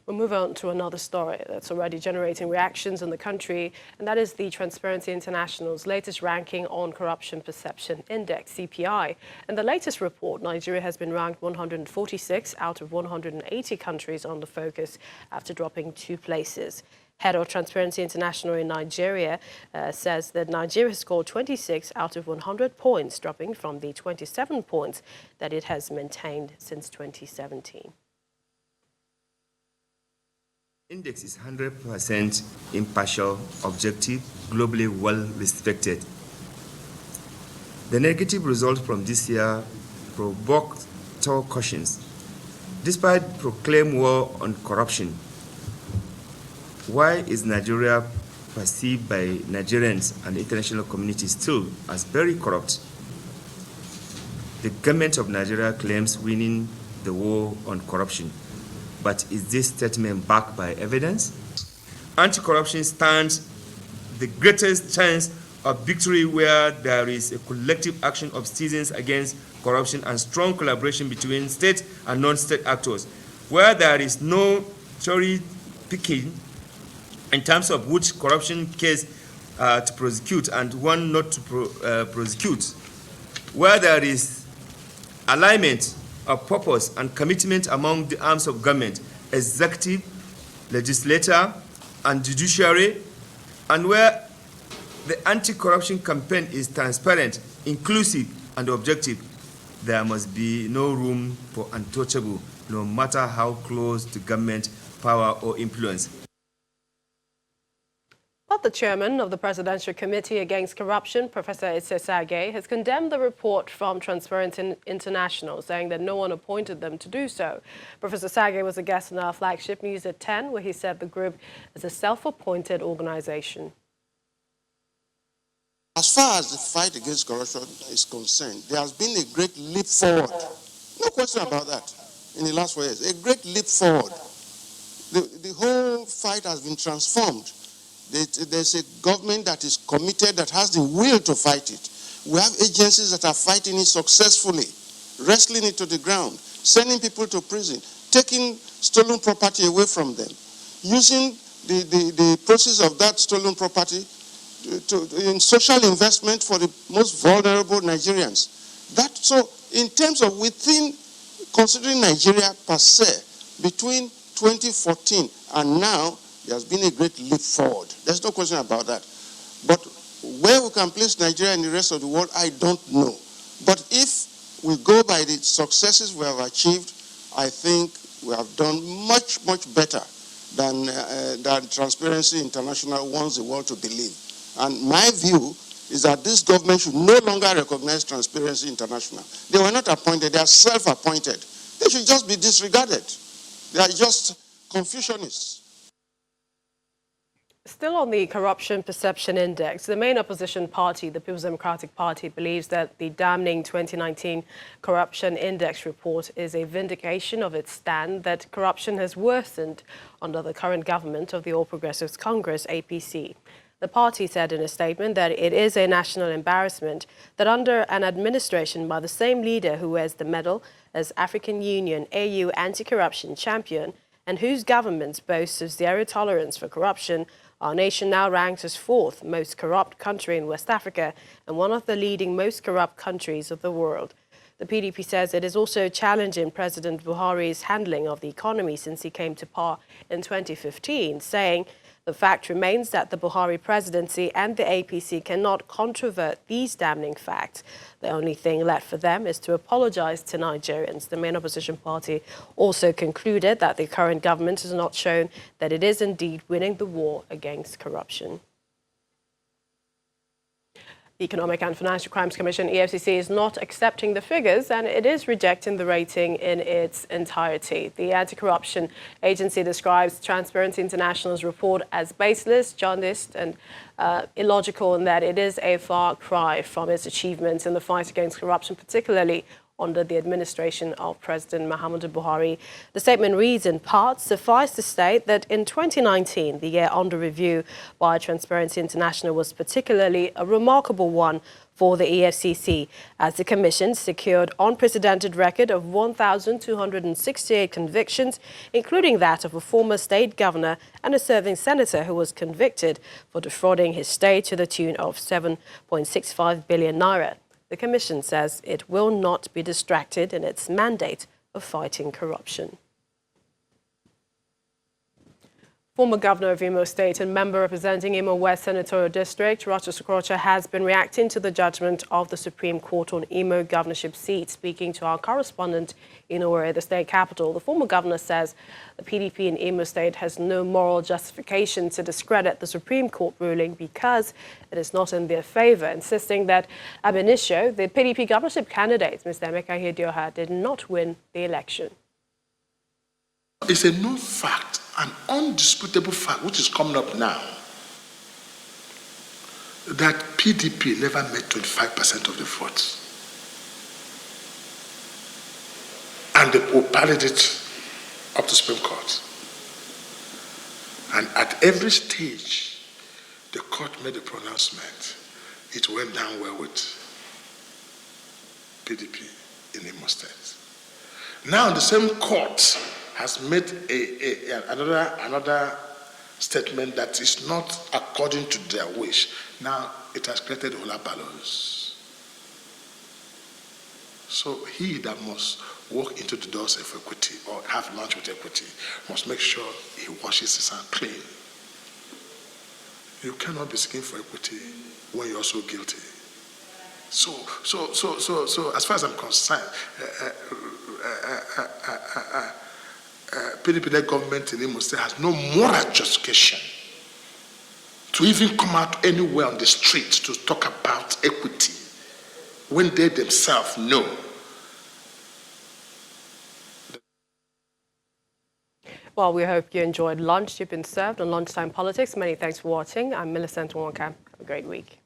We'll move on to another story that's already generating reactions in the country, and that is the Transparency International's latest ranking on Corruption Perception Index, CPI. In the latest report, Nigeria has been ranked 146 out of 180 countries on the focus after dropping 2 places. Head of Transparency International in Nigeria says that Nigeria has scored 26 out of 100 points, dropping from the 27 points that it has maintained since 2017. Index is 100% impartial, objective, globally well respected. The negative results from this year provoked tough cautions. Despite proclaimed war on corruption, why is Nigeria perceived by Nigerians and the international community still as very corrupt? The government of Nigeria claims winning the war on corruption. But is this statement backed by evidence? Anti-corruption stands the greatest chance of victory where there is a collective action of citizens against corruption and strong collaboration between state and non-state actors, where there is no cherry picking in terms of which corruption case to prosecute and one not to prosecute, where there is alignment of purpose and commitment among the arms of government, executive, legislature, and judiciary, and where the anti-corruption campaign is transparent, inclusive, and objective, there must be no room for untouchable, no matter how close to government power or influence. But the chairman of the Presidential Committee Against Corruption, Professor Sage, has condemned the report from Transparency International, saying that no one appointed them to do so. Professor Sage was a guest on our flagship News at 10, where he said the group is a self-appointed organization. As far as the fight against corruption is concerned, there has been a great leap forward. No question about that in the last 4 years. A great leap forward. The whole fight has been transformed. There's a government that is committed, that has the will to fight it. We have agencies that are fighting it successfully, wrestling it to the ground, sending people to prison, taking stolen property away from them, using the process of that stolen property in social investment for the most vulnerable Nigerians. So in terms of considering Nigeria per se, between 2014 and now, there has been a great leap forward. There's no question about that. But where we can place Nigeria in the rest of the world, I don't know. But if we go by the successes we have achieved, I think we have done much, much better than Transparency International wants the world to believe. And my view is that this government should no longer recognize Transparency International. They were not appointed, they are self-appointed. They should just be disregarded. They are just Confucianists. Still on the Corruption Perception Index, the main opposition party, the People's Democratic Party, believes that the damning 2019 Corruption Index report is a vindication of its stand that corruption has worsened under the current government of the All Progressives Congress, APC. The party said in a statement that it is a national embarrassment that under an administration by the same leader who wears the medal as African Union AU anti-corruption champion and whose government boasts of zero tolerance for corruption, our nation now ranks as 4th most corrupt country in West Africa and one of the leading most corrupt countries of the world. The PDP says it is also challenging President Buhari's handling of the economy since he came to power in 2015, saying the fact remains that the Buhari presidency and the APC cannot controvert these damning facts. The only thing left for them is to apologize to Nigerians. The main opposition party also concluded that the current government has not shown that it is indeed winning the war against corruption. The Economic and Financial Crimes Commission, EFCC, is not accepting the figures and it is rejecting the rating in its entirety. The anti-corruption agency describes Transparency International's report as baseless, jaundiced and illogical, in that it is a far cry from its achievements in the fight against corruption, particularly under the administration of President Muhammadu Buhari. The statement reads in part, suffice to state that in 2019, the year under review by Transparency International was particularly a remarkable one for the EFCC, as the Commission secured unprecedented record of 1,268 convictions, including that of a former state governor and a serving senator who was convicted for defrauding his state to the tune of 7.65 billion naira. The Commission says it will not be distracted in its mandate of fighting corruption. Former governor of Imo State and member representing Imo West Senatorial District, Rochas Okorocha, has been reacting to the judgment of the Supreme Court on Imo governorship seat. Speaking to our correspondent in Owerri, the state capital, the former governor says the PDP in Imo State has no moral justification to discredit the Supreme Court ruling because it is not in their favor, insisting that ab initio, the PDP governorship candidate, Mr. Emeka Ihedioha, did not win the election. It's a known fact, an undisputable fact, which is coming up now, that PDP never made 25% of the votes. And they parried it up to Supreme Court. And at every stage, the court made a pronouncement. It went down well with PDP in Imo State. Now the same court has made another statement that is not according to their wish. Now it has created hula balloons. So he that must walk into the doors of equity or have lunch with equity must make sure he washes his hands clean. You cannot be seeking for equity when you're so guilty. So as far as I'm concerned, PDP-led government in Imo State has no moral justification to even come out anywhere on the street to talk about equity when they themselves know. Well, we hope you enjoyed lunch. You've been served on Lunchtime Politics. Many thanks for watching. I'm Millicent Wonka. Have a great week.